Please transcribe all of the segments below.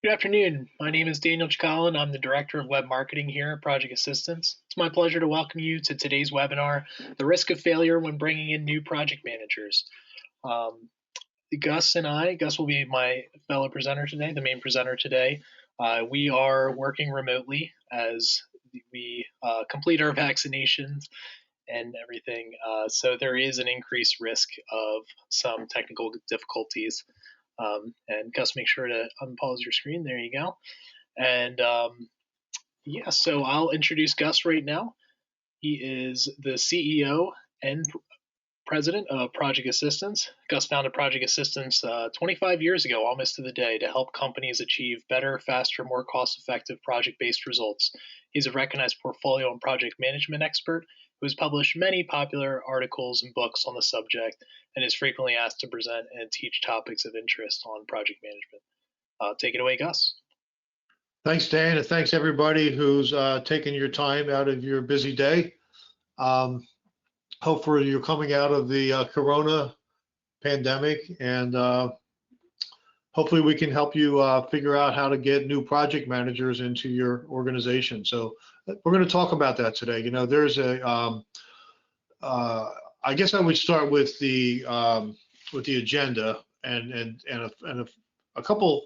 Good afternoon. My name is Daniel Chikala, and I'm the Director of Web Marketing here at Project Assistance. It's my pleasure to welcome you to today's webinar, The Risk of Failure When Bringing in New Project Managers. Gus will be my fellow presenter today, the main presenter today. We are working remotely as we complete our vaccinations and everything. So there is an increased risk of some technical difficulties. And Gus, make sure to unpause your screen. There you go. And yeah, so I'll introduce Gus right now. He is the CEO and president of Project Assistance. Gus founded Project Assistance 25 years ago, almost to the day, to help companies achieve better, faster, more cost effective project based results. He's a recognized portfolio and project management expert who has published many popular articles and books on the subject and is frequently asked to present and teach topics of interest on project management. Take it away, Gus. Thanks, Dan, and thanks everybody who's taking your time out of your busy day. Hopefully you're coming out of the corona pandemic, and hopefully we can help you figure out how to get new project managers into your organization. So we're going to talk about that today. You know, there's a, I guess I would start with the agenda and a couple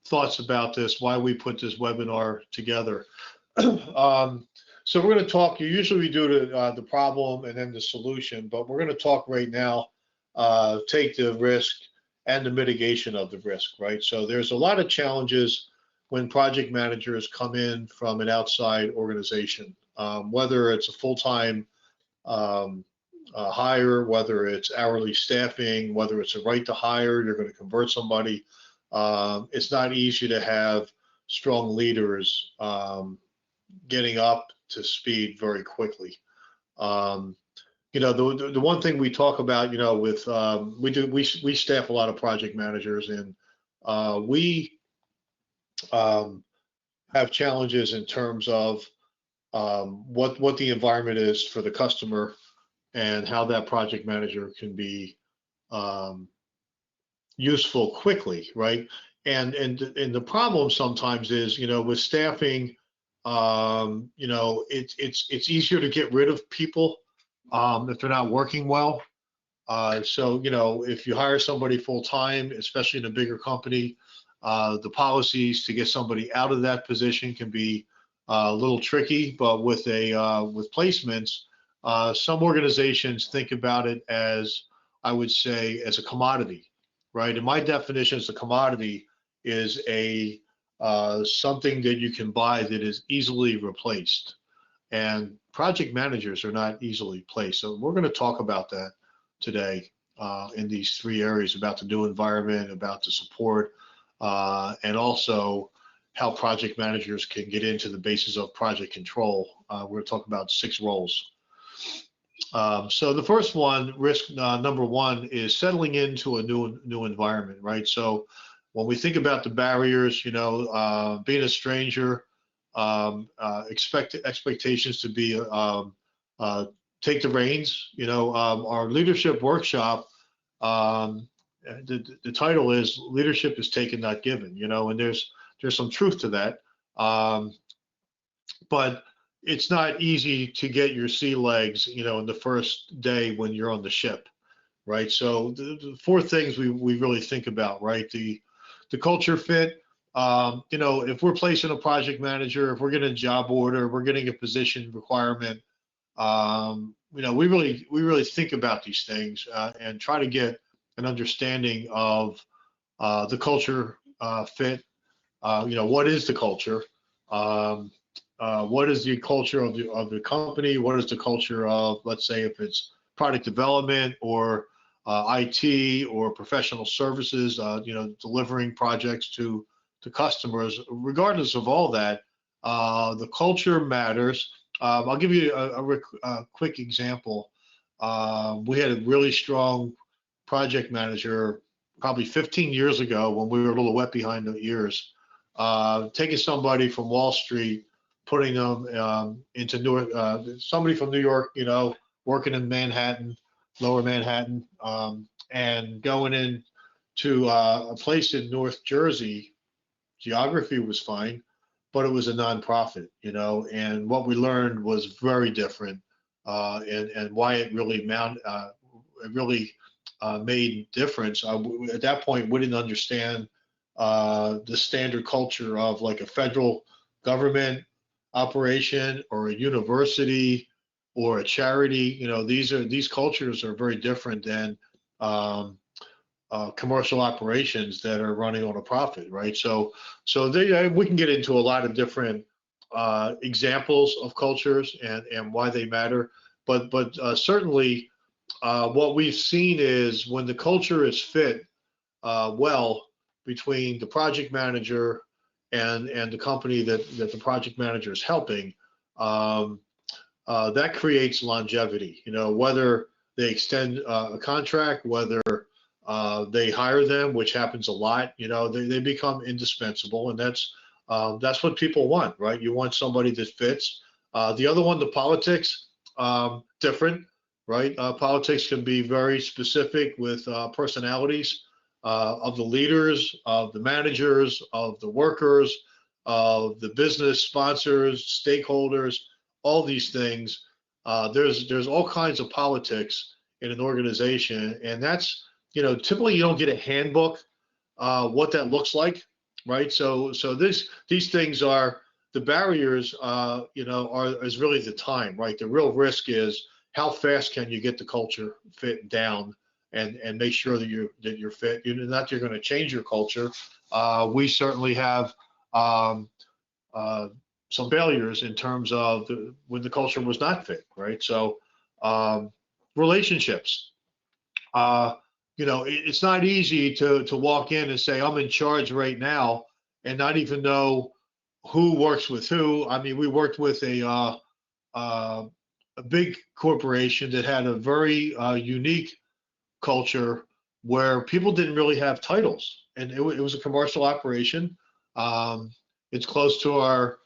thoughts about this, why we put this webinar together. So we're going to talk, usually we do the problem and then the solution, but we're going to talk right now, take the risk and the mitigation of the risk, right? So there's a lot of challenges when project managers come in from an outside organization, whether it's a full-time hire, whether it's hourly staffing, whether it's a right to hire, you're going to convert somebody. It's not easy to have strong leaders getting up to speed very quickly. You know, the one thing we talk about, you know, with we staff a lot of project managers, and we have challenges in terms of what the environment is for the customer and how that project manager can be useful quickly, right? And the problem sometimes is, you know, with staffing, you know, it's easier to get rid of people if they're not working well. So, you know, if you hire somebody full time, especially in a bigger company, the policies to get somebody out of that position can be a little tricky. But with placements, some organizations think about it as, I would say, as a commodity, right? And my definition as a commodity is a something that you can buy that is easily replaced. And project managers are not easily placed. So we're going to talk about that today in these three areas, about the new environment, about the support, and also how project managers can get into the basis of project control. We're going to talk about 6 roles. So the first one, risk number one, is settling into a new environment, right? So when we think about the barriers, you know, being a stranger, expectations to be take the reins. You know, our leadership workshop, the title is "Leadership is Taken, Not Given." You know, and there's some truth to that, but it's not easy to get your sea legs, you know, in the first day when you're on the ship, right? So the 4 things we really think about, right? The culture fit. You know, if we're placing a project manager, if we're getting a job order, we're getting a position requirement, you know, we really think about these things and try to get an understanding of the culture fit. You know, what is the culture? What is the culture of the company? What is the culture of, let's say, if it's product development or IT or professional services, you know, delivering projects to customers. Regardless of all that, the culture matters. I'll give you a quick example. We had a really strong project manager probably 15 years ago when we were a little wet behind the ears, taking somebody from Wall Street, putting them into somebody from New York, you know, working in Manhattan, lower Manhattan, and going in to a place in North Jersey geography was fine, but it was a nonprofit, and what we learned was very different, and why it really made difference. At that point, we didn't understand the standard culture of like a federal government operation or a university or a charity. These cultures are very different than um, commercial operations that are running on a profit, right? We can get into a lot of different examples of cultures and why they matter, but certainly what we've seen is when the culture is fit well between the project manager and the company that the project manager is helping, um, that creates longevity. Whether they extend a contract, whether they hire them, which happens a lot. They become indispensable, and that's what people want, right? You want somebody that fits. The other one, the politics, different, right? Politics can be very specific with personalities of the leaders, of the managers, of the workers, of the business sponsors, stakeholders, all these things. There's all kinds of politics in an organization, and that's typically you don't get a handbook what that looks like, right? So these things are the barriers. Is really the time, right? The real risk is how fast can you get the culture fit down and make sure that you're fit. Not you're going to change your culture. We certainly have uh, some failures in terms of when the culture was not fit, right? So relationships. Uh, it's not easy to walk in and say I'm in charge right now and not even know who works with who. I mean, we worked with uh, a big corporation that had a very unique culture where people didn't really have titles, and it was a commercial operation. Um, it's close to our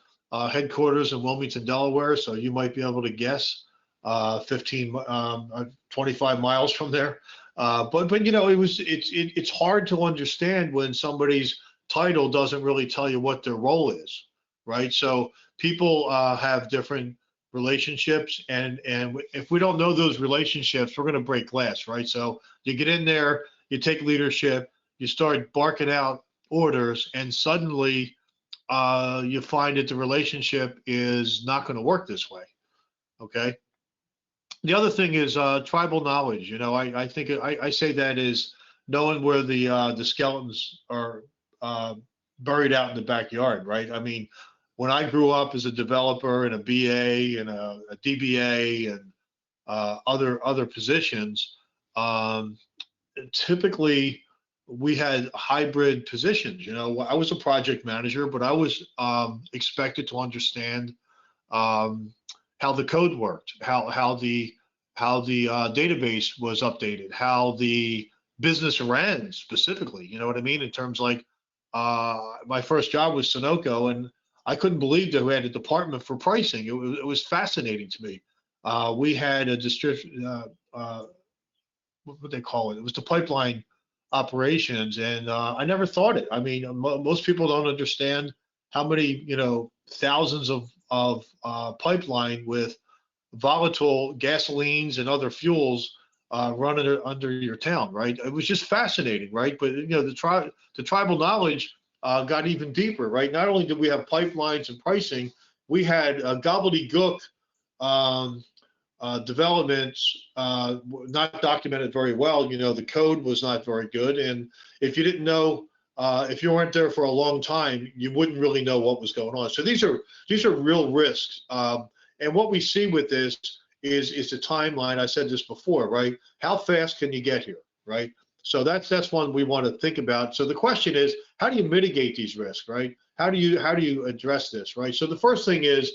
headquarters in Wilmington, Delaware, so you might be able to guess 25 miles from there. But it's hard to understand when somebody's title doesn't really tell you what their role is, right? So people have different relationships, and if we don't know those relationships, we're going to break glass, right? So you get in there, you take leadership, you start barking out orders, and suddenly you find that the relationship is not going to work this way. Okay. The other thing is tribal knowledge. I think I say that is knowing where the skeletons are buried out in the backyard, right? I mean, when I grew up as a developer and a BA and a DBA and other positions, typically we had hybrid positions. I was a project manager, but I was expected to understand um, how the code worked, how the database was updated, how the business ran specifically. You know what I mean? In terms like my first job was Sunoco, and I couldn't believe that we had a department for pricing. It was fascinating to me. We had a what would they call it? It was the pipeline operations, and I never thought it. I mean, most people don't understand how many thousands of pipeline with volatile gasolines and other fuels running under your town, right? It was just fascinating, right? But the tribal knowledge got even deeper, right? Not only did we have pipelines and pricing, we had gobbledygook um, developments not documented very well. The code was not very good, and if you didn't know, if you weren't there for a long time, you wouldn't really know what was going on. So these are real risks. And what we see with this is the timeline. I said this before, right? How fast can you get here, right? So that's one we want to think about. So the question is, how do you mitigate these risks, right? How do you address this, right? So the first thing is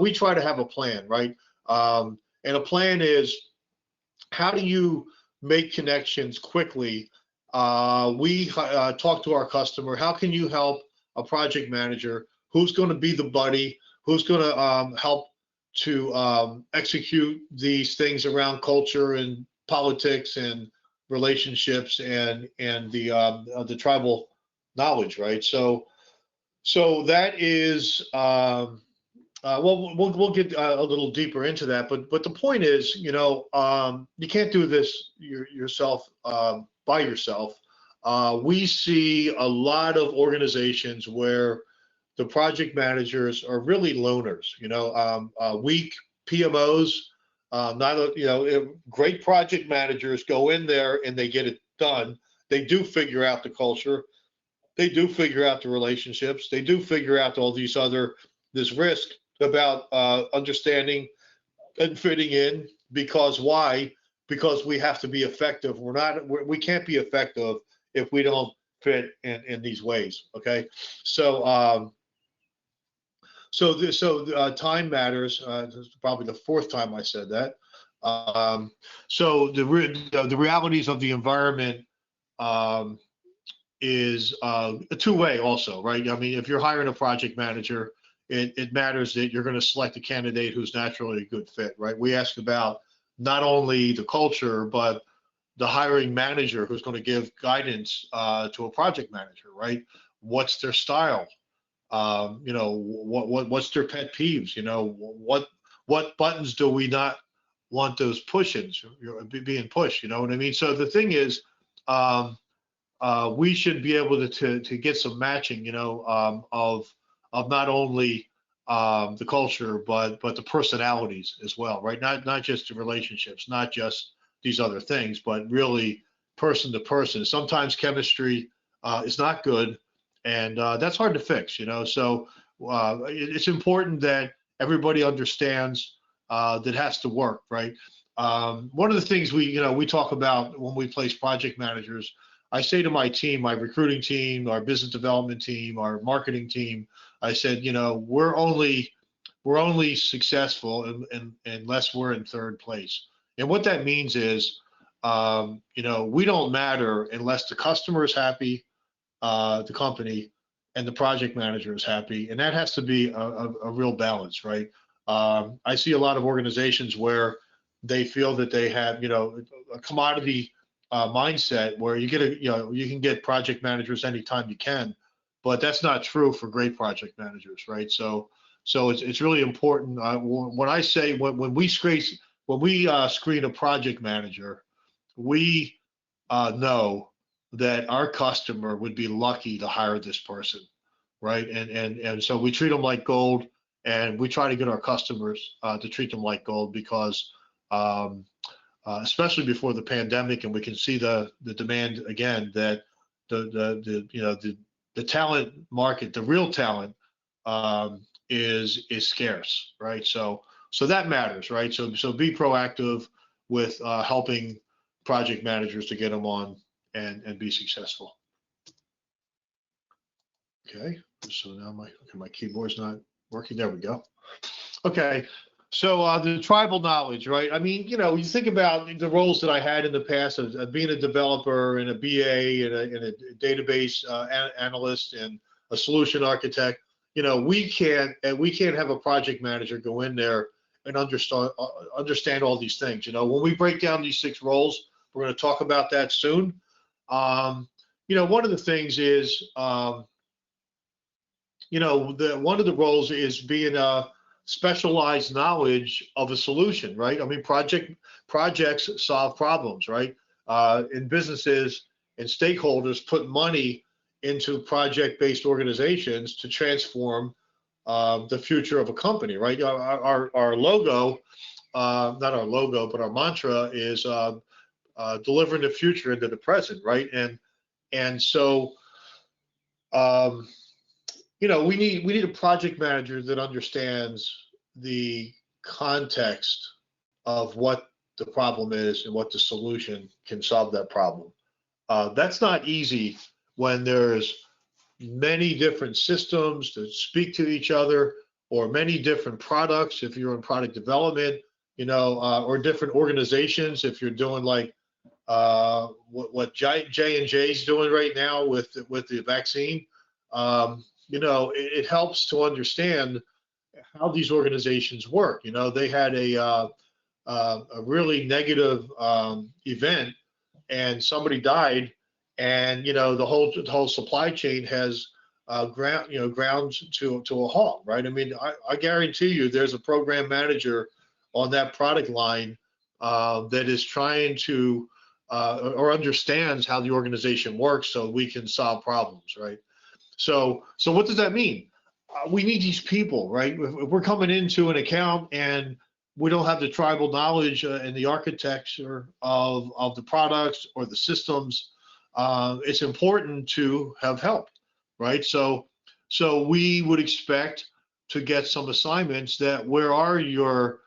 we try to have a plan, right? And a plan is, how do you make connections quickly? We talk to our customer. How can you help a project manager? Who's going to be the buddy? Who's going to help to execute these things around culture and politics and relationships and the tribal knowledge, right? So So that is, well, we'll get a little deeper into that, but the point is, you can't do this yourself by yourself. We see a lot of organizations where the project managers are really loners. Weak PMOs, not a, great project managers go in there and they get it done. They do figure out the culture. They do figure out the relationships. They do figure out all these this risk about understanding and fitting in. Because why? Because we have to be effective. We can't be effective if we don't fit in these ways. Okay. So, time matters. This is probably the fourth time I said that. So the realities of the environment um, is a two-way also, right? I mean, if you're hiring a project manager, it matters that you're going to select a candidate who's naturally a good fit, right? We ask about not only the culture, but the hiring manager who's going to give guidance to a project manager, right? What's their style? What's their pet peeves? What buttons do we not want those push-ins being pushed? You know what I mean? So the thing is, we should be able to get some matching, of not only the culture but the personalities as well, right? Not just the relationships, not just these other things, but really person to person. Sometimes chemistry is not good, and that's hard to fix, So it's important that everybody understands that has to work, right? One of the things we talk about when we place project managers, I say to my team, my recruiting team, our business development team, our marketing team, I said, we're only successful unless we're in third place. And what that means is, we don't matter unless the customer is happy, the company, and the project manager is happy. And that has to be a real balance, right? I see a lot of organizations where they feel that they have, a commodity mindset where you can get project managers anytime you can, but that's not true for great project managers, right? So it's really important. When I say when we screen a project manager, we know that our customer would be lucky to hire this person, right? And so we treat them like gold, and we try to get our customers to treat them like gold because. Especially before the pandemic, and we can see the demand again that the talent market, the real talent, is scarce, right? So that matters, right? So be proactive with helping project managers to get them on and be successful. Okay, so now my keyboard's not working. There we go. Okay. So the tribal knowledge, right? I mean, you think about the roles that I had in the past of being a developer and a BA and a database analyst and a solution architect. We can't have a project manager go in there and understand all these things. When we break down these 6 roles, we're going to talk about that soon. One of the things is, one of the roles is being a specialized knowledge of a solution, right? I mean, projects solve problems, right? In businesses and stakeholders put money into project-based organizations to transform the future of a company, right? Our logo, not our logo, but our mantra is delivering the future into the present, right? And so we need a project manager that understands the context of what the problem is and what the solution can solve that problem. That's not easy when there's many different systems that speak to each other, or many different products if you're in product development, or different organizations if you're doing like what J&J is doing right now with the vaccine. It helps to understand how these organizations work. They had a really negative event, and somebody died, and the whole supply chain has ground to a halt, right? I mean, I guarantee you, there's a program manager on that product line that is trying to or understands how the organization works, so we can solve problems, right? So what does that mean? We need these people, right? If we're coming into an account and we don't have the tribal knowledge and the architecture of the products or the systems, it's important to have help, right? So we would expect to get some assignments that where are your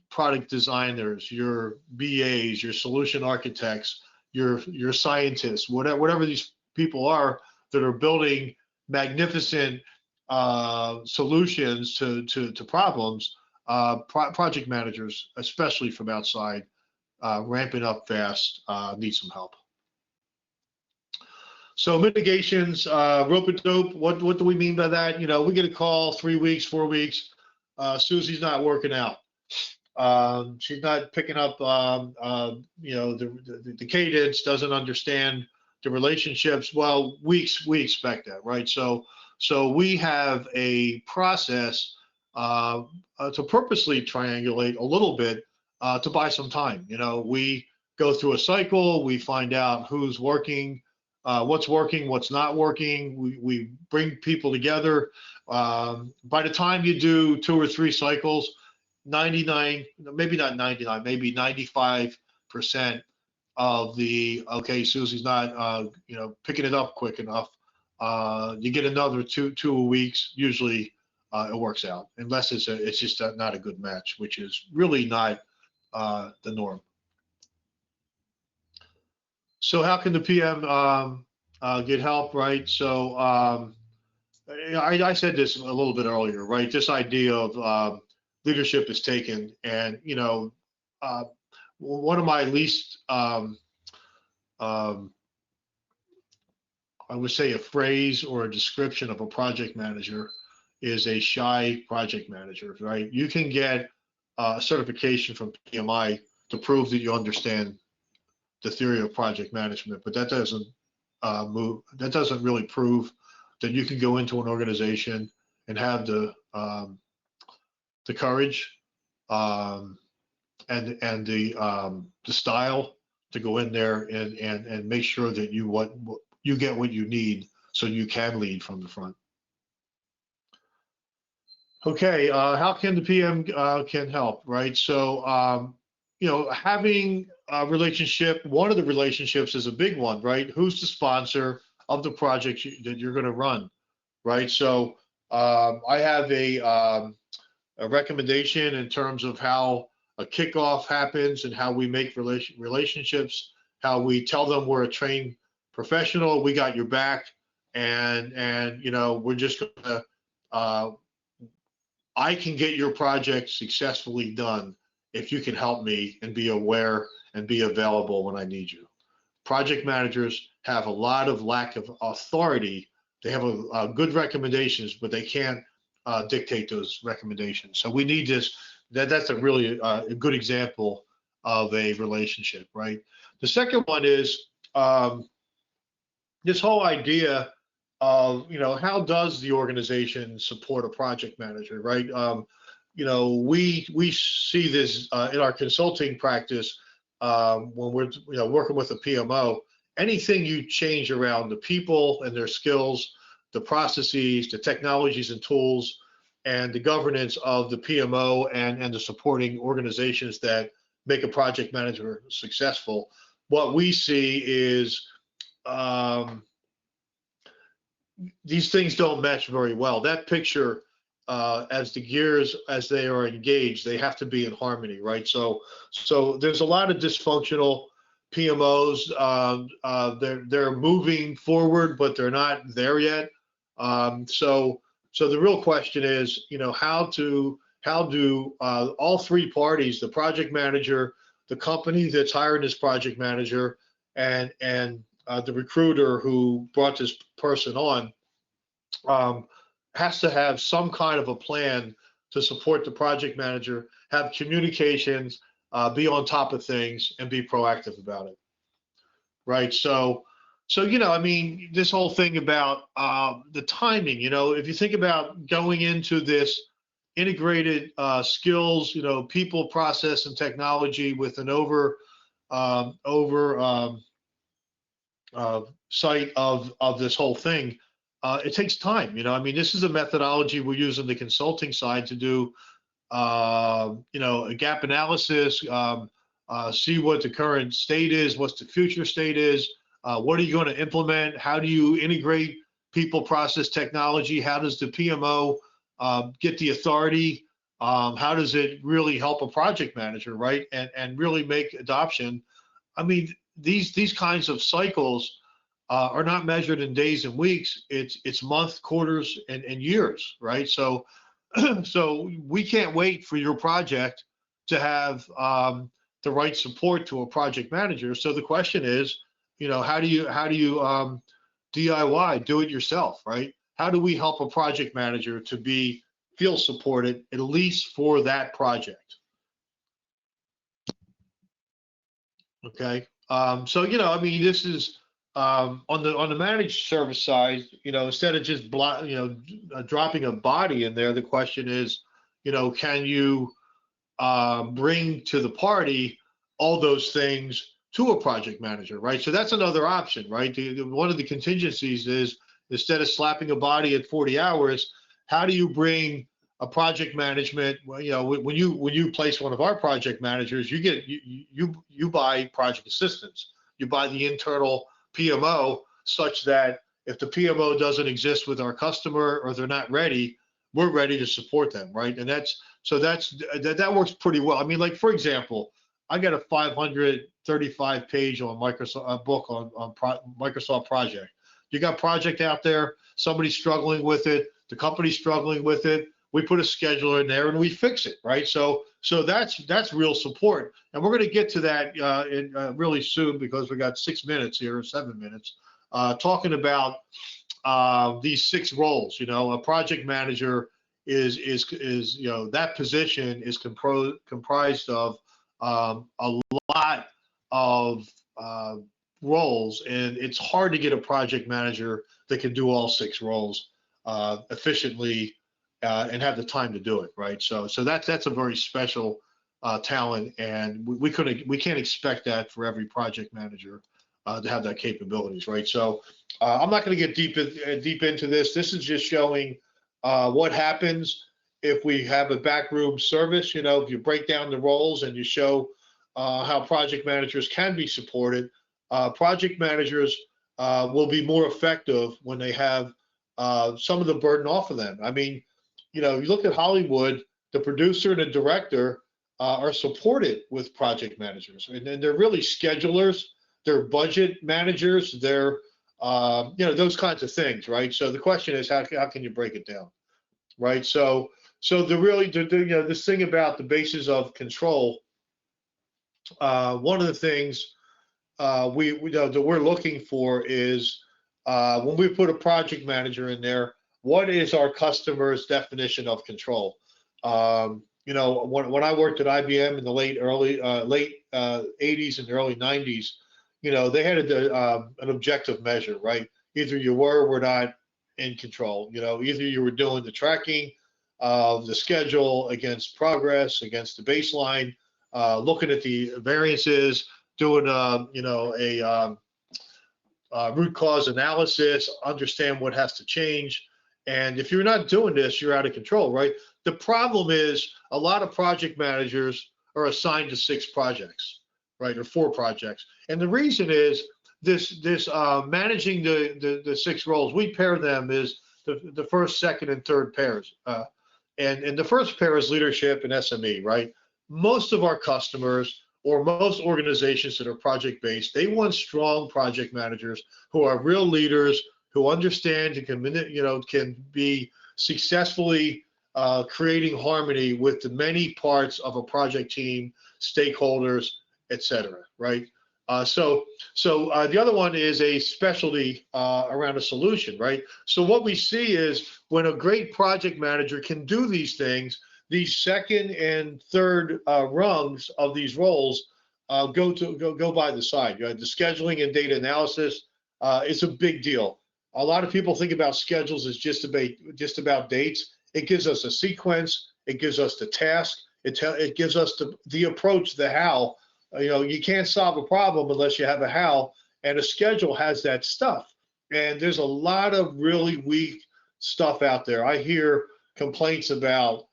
product designers, your BAs, your solution architects, your scientists, whatever these people are that are building magnificent solutions to problems. Project managers, especially from outside, ramping up fast, need some help. So mitigations, rope a dope. What do we mean by that? You know, we get a call 3 weeks, 4 weeks. Susie's not working out. She's not picking up, you know, the cadence, doesn't understand the relationships. Well, we expect that, right? So we have a process to purposely triangulate a little bit to buy some time. You know, we go through a cycle, we find out who's working, what's not working. We bring people together. By the time you do 2 or 3 cycles, 99, maybe not 99, maybe 95% of the, okay, Susie's not, you know, picking it up quick enough. You get another two weeks. Usually it works out, unless it's just not a good match, which is really not the norm. So how can the PM get help, right? So I said this a little bit earlier, right? This idea of leadership is taken, and you know, one of my least, I would say, a phrase or a description of a project manager is a shy project manager, right? You can get a certification from PMI to prove that you understand the theory of project management, but that doesn't that doesn't really prove that you can go into an organization and have the courage and the style to go in there and make sure that you get what you need so you can lead from the front. Okay, how can the PM can help, right? So you know, having a relationship, one of the relationships is a big one, right? Who's the sponsor of the project that you're going to run, right? So I have a recommendation in terms of how a kickoff happens and how we make relationships, how we tell them we're a trained professional, we got your back, and you know, we're just gonna I can get your project successfully done if you can help me and be aware and be available when I need you. Project managers have a lot of lack of authority. They have a good recommendations, but they can't dictate those recommendations. So we need this. That's a really a good example of a relationship, right? The second one is this whole idea of, you know, how does the organization support a project manager, right? You know, we see this in our consulting practice when we're, you know, working with a PMO. Anything you change around the people and their skills, the processes, the technologies and tools, and the governance of the PMO and the supporting organizations that make a project manager successful, what we see is these things don't match very well. That picture, as the gears, as they are engaged, they have to be in harmony, right? So there's a lot of dysfunctional PMOs. They're moving forward, but they're not there yet. So the real question is, you know, how do all 3 parties, the project manager, the company that's hiring this project manager, and the recruiter who brought this person on, has to have some kind of a plan to support the project manager, have communications, be on top of things, and be proactive about it, right? So So, I mean, this whole thing about the timing, if you think about going into this integrated skills, people, process, and technology with an over sight of this whole thing, it takes time. I mean, this is a methodology we use on the consulting side to do, a gap analysis, see what the current state is, what's the future state is, what are you going to implement, how do you integrate people, process, technology, how does the PMO get the authority, how does it really help a project manager, right, and really make adoption. I mean, these kinds of cycles are not measured in days and weeks. It's months, quarters, and years, right? So, so we can't wait for your project to have the right support to a project manager. So the question is, how do you DIY, do it yourself, right? How do we help a project manager to feel supported at least for that project? Okay. So, I mean, this is on the managed service side, instead of just dropping a body in there, the question is, can you bring to the party all those things to a project manager, right? So that's another option, right? One of the contingencies is, instead of slapping a body at 40 hours, how do you bring a project management? Well, when you place one of our project managers, you buy project assistance. You buy the internal PMO, such that if the PMO doesn't exist with our customer or they're not ready, we're ready to support them, right? And that works pretty well. I mean, like, for example, I got a 535 page on Microsoft book on Microsoft Project. You got project out there, somebody's struggling with it, the company's struggling with it. We put a scheduler in there and we fix it, right? So that's real support, and we're going to get to that really soon, because we got 6 minutes here, 7 minutes, talking about these 6 roles. A project manager is that position is comprised of a lot of roles, and it's hard to get a project manager that can do all 6 roles efficiently and have the time to do it, right? So that's a very special talent, and we can't expect that for every project manager to have that capabilities, right? So I'm not going to get deep into this. This is just showing what happens if we have a backroom service. If you break down the roles and you show how project managers can be supported, project managers will be more effective when they have some of the burden off of them. I mean, you look at Hollywood, the producer and the director are supported with project managers, and they're really schedulers, they're budget managers, they're those kinds of things, right? So the question is, how can you break it down, right? So this thing about the basis of control, one of the things that we're looking for is, when we put a project manager in there, what is our customer's definition of control? When I worked at IBM in the late 80s and early 90s, they had an objective measure, right? Either you were or were not in control. Either you were doing the tracking of the schedule against progress, against the baseline, looking at the variances, doing a root cause analysis, understand what has to change. And if you're not doing this, you're out of control, right? The problem is, a lot of project managers are assigned to 6 projects, right, or 4 projects. And the reason is this managing the 6 roles, we pair them as the first, second, and third pairs. And the first pair is leadership and SME, right? Most of our customers, or most organizations that are project-based, they want strong project managers who are real leaders, who understand and can be successfully creating harmony with the many parts of a project team, stakeholders, etc. Right? So the other one is a specialty around a solution, right? So what we see is, when a great project manager can do these things, these second and third rungs of these roles go by the side. You have the scheduling and data analysis, is a big deal. A lot of people think about schedules as just about dates. It gives us a sequence. It gives us the task. It gives us the approach, the how. You can't solve a problem unless you have a how, and a schedule has that stuff. And there's a lot of really weak stuff out there. I hear complaints about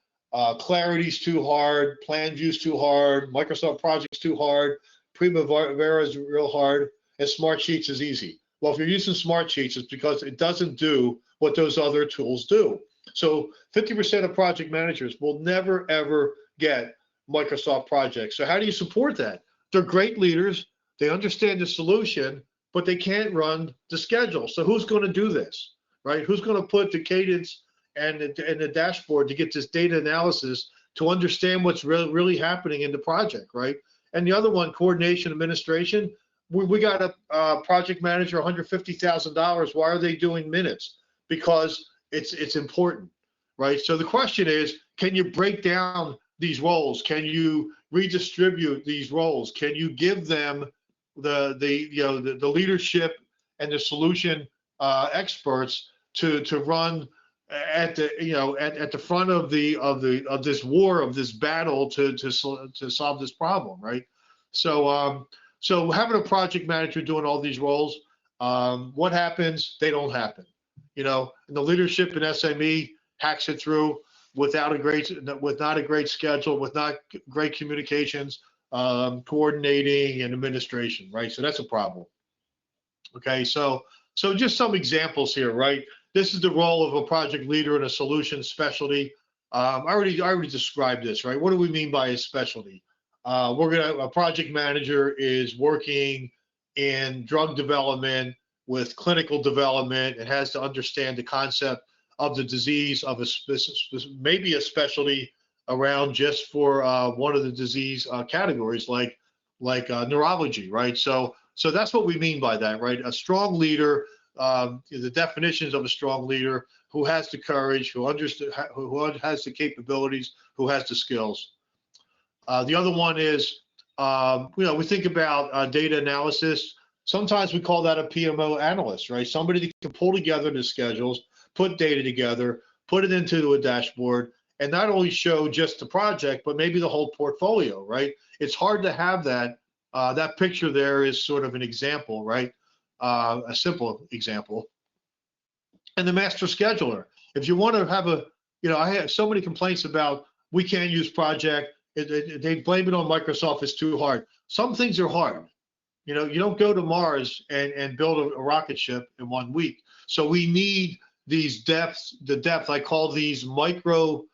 Clarity's too hard, PlanView's too hard, Microsoft Project's too hard, Primavera's real hard, and Smartsheets is easy. Well, if you're using Smartsheets, it's because it doesn't do what those other tools do. So 50% of project managers will never, ever get Microsoft projects. So how do you support that? They're great leaders. They understand the solution, but they can't run the schedule. So who's going to do this, right? Who's going to put the cadence and the dashboard to get this data analysis to understand what's really happening in the project, right? And the other one, coordination, administration. We got a project manager, $150,000. Why are they doing minutes? Because it's important, right? So the question is, can you break down these roles? Can you redistribute these roles? Can you give them the leadership and the solution experts to run at the front of this war, of this battle to solve this problem, right? So having a project manager doing all these roles, what happens? They don't happen. And the leadership in SME hacks it through with not a great schedule, with not great communications, coordinating and administration, right? So that's a problem. Okay, so just some examples here, right? This is the role of a project leader in a solution specialty. I already described this, right? What do we mean by a specialty? A project manager is working in drug development with clinical development. It has to understand the concept of the disease, of maybe a specialty around just for one of the disease categories, like neurology, right? So that's what we mean by that, right? A strong leader, the definitions of a strong leader, who has the courage, who has the capabilities, who has the skills. The other one is, we think about data analysis. Sometimes we call that a PMO analyst, right? Somebody that can pull together the schedules, put data together, put it into a dashboard, and not only show just the project, but maybe the whole portfolio, right? It's hard to have that. That picture there is sort of an example, right? A simple example. And the master scheduler. If you want to have I have so many complaints about we can't use project. They blame it on Microsoft. It's too hard. Some things are hard. You don't go to Mars and build a rocket ship in 1 week. So we need these depths. The depth, I call these micro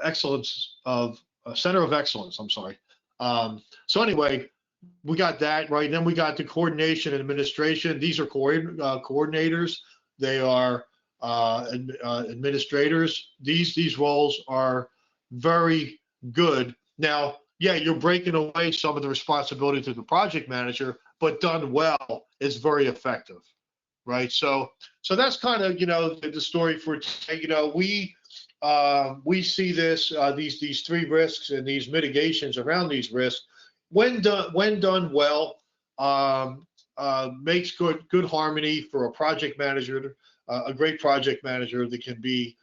excellence of center of excellence. I'm sorry. So anyway, we got that right. Then we got the coordination and administration. These are coordinators. They are administrators. These roles are very good. Now, yeah, you're breaking away some of the responsibility to the project manager, but done well is very effective, right? So that's kind of the story for today. We see this these three risks and these mitigations around these risks when done well, makes good harmony for a project manager, a great project manager that can be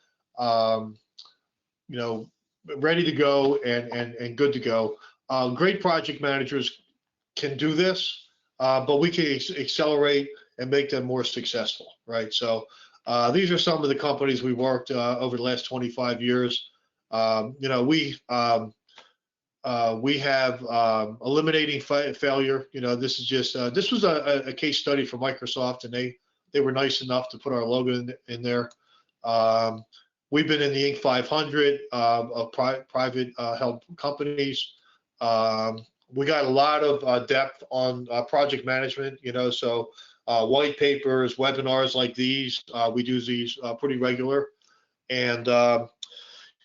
ready to go and good to go. Great project managers can do this, but we can accelerate and make them more successful, right? So these are some of the companies we worked over the last 25 years. We have eliminating failure. This was a case study for Microsoft, and they were nice enough to put our logo in there. We've been in the Inc. 500 of private held companies. We got a lot of depth on project management, so white papers, webinars like these, we do these pretty regular. And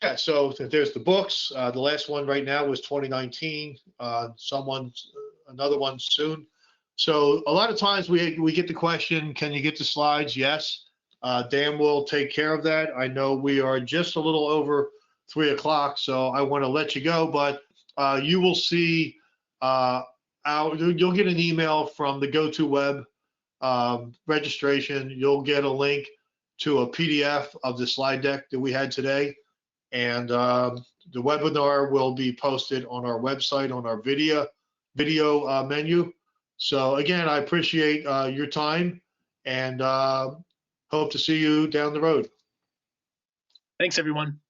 yeah, so there's the books. The last one right now was 2019. Another one soon. So a lot of times we get the question, can you get the slides? Yes. Dan will take care of that. I know we are just a little over 3 o'clock, so I want to let you go, but you will see you'll get an email from the GoToWeb registration. You'll get a link to a PDF of the slide deck that we had today. And the webinar will be posted on our website on our video menu. So again, I appreciate your time and hope to see you down the road. Thanks, everyone.